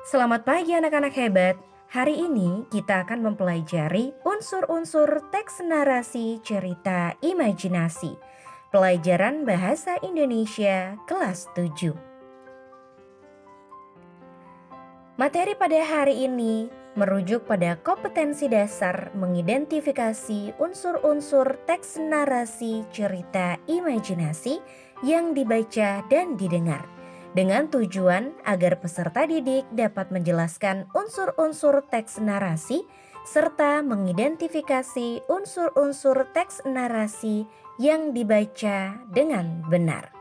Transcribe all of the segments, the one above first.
Selamat pagi anak-anak hebat. Hari ini kita akan mempelajari unsur-unsur teks narasi cerita imajinasi. Pelajaran Bahasa Indonesia kelas 7. Materi pada hari ini merujuk pada kompetensi dasar mengidentifikasi unsur-unsur teks narasi cerita imajinasi yang dibaca dan didengar, dengan tujuan agar peserta didik dapat menjelaskan unsur-unsur teks narasi serta mengidentifikasi unsur-unsur teks narasi yang dibaca dengan benar.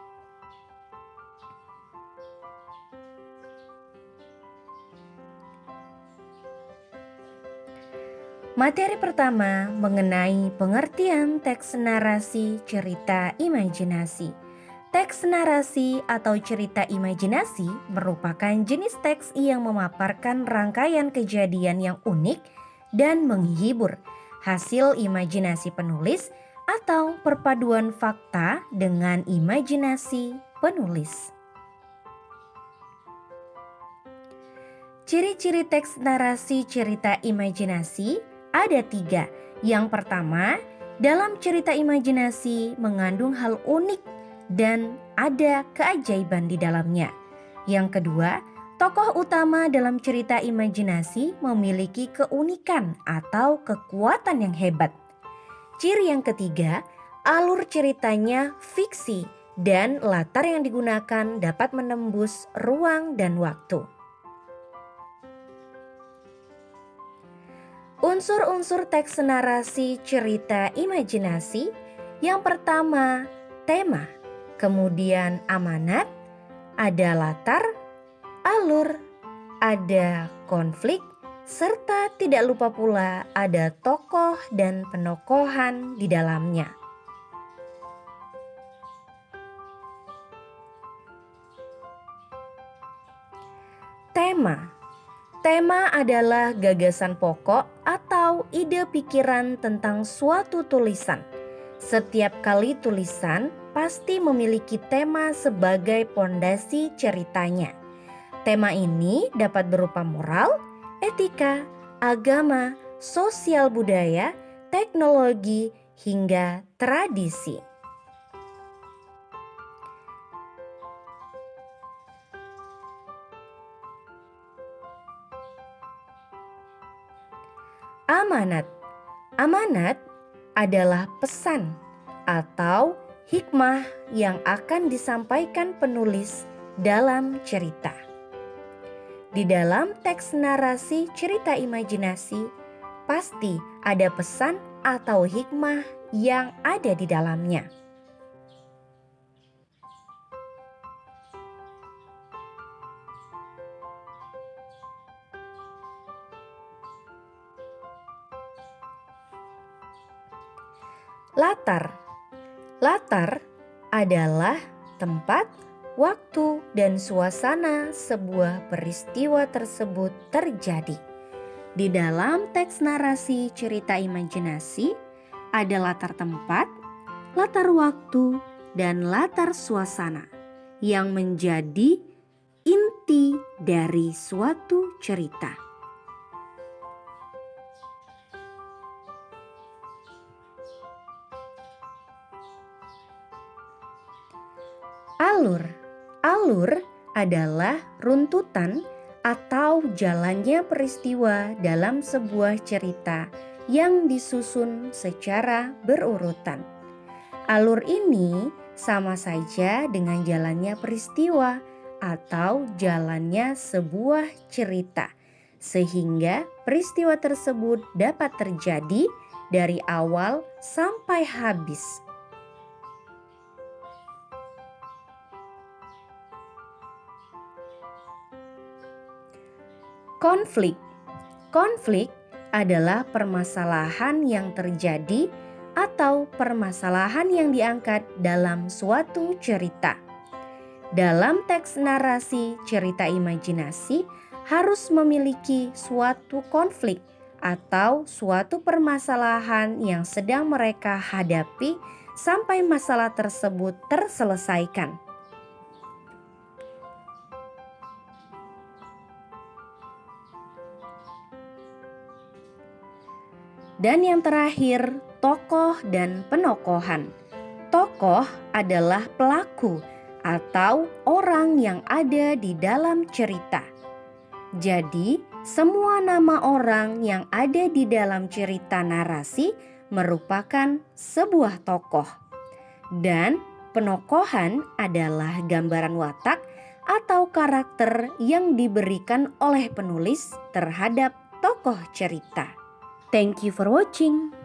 Materi pertama mengenai pengertian teks narasi cerita imajinasi. Teks narasi atau cerita imajinasi merupakan jenis teks yang memaparkan rangkaian kejadian yang unik dan menghibur, hasil imajinasi penulis atau perpaduan fakta dengan imajinasi penulis. Ciri-ciri teks narasi cerita imajinasi ada 3. Yang pertama, dalam cerita imajinasi mengandung hal unik dan ada keajaiban di dalamnya. Yang kedua, tokoh utama dalam cerita imajinasi memiliki keunikan atau kekuatan yang hebat. Ciri yang ketiga, alur ceritanya fiksi dan latar yang digunakan dapat menembus ruang dan waktu. Unsur-unsur teks narasi cerita imajinasi. Yang pertama, tema, kemudian amanat, ada latar, alur, ada konflik, serta tidak lupa pula ada tokoh dan penokohan di dalamnya. Tema adalah gagasan pokok atau ide pikiran tentang suatu tulisan. Setiap kali tulisan pasti memiliki tema sebagai pondasi ceritanya. Tema ini dapat berupa moral, etika, agama, sosial budaya, teknologi, hingga tradisi. Amanat adalah pesan atau hikmah yang akan disampaikan penulis dalam cerita. Di dalam teks narasi cerita imajinasi, pasti ada pesan atau hikmah yang ada di dalamnya. Latar adalah tempat, waktu, dan suasana sebuah peristiwa tersebut terjadi. Di dalam teks narasi cerita imajinasi, ada latar tempat, latar waktu, dan latar suasana yang menjadi inti dari suatu cerita. Alur adalah runtutan atau jalannya peristiwa dalam sebuah cerita yang disusun secara berurutan. Alur ini sama saja dengan jalannya peristiwa atau jalannya sebuah cerita, sehingga peristiwa tersebut dapat terjadi dari awal sampai habis. Konflik adalah permasalahan yang terjadi atau permasalahan yang diangkat dalam suatu cerita. Dalam teks narasi cerita imajinasi harus memiliki suatu konflik atau suatu permasalahan yang sedang mereka hadapi sampai masalah tersebut terselesaikan. Dan yang terakhir, tokoh dan penokohan. Tokoh adalah pelaku atau orang yang ada di dalam cerita. Jadi, semua nama orang yang ada di dalam cerita narasi merupakan sebuah tokoh. Dan penokohan adalah gambaran watak atau karakter yang diberikan oleh penulis terhadap tokoh cerita. Thank you for watching.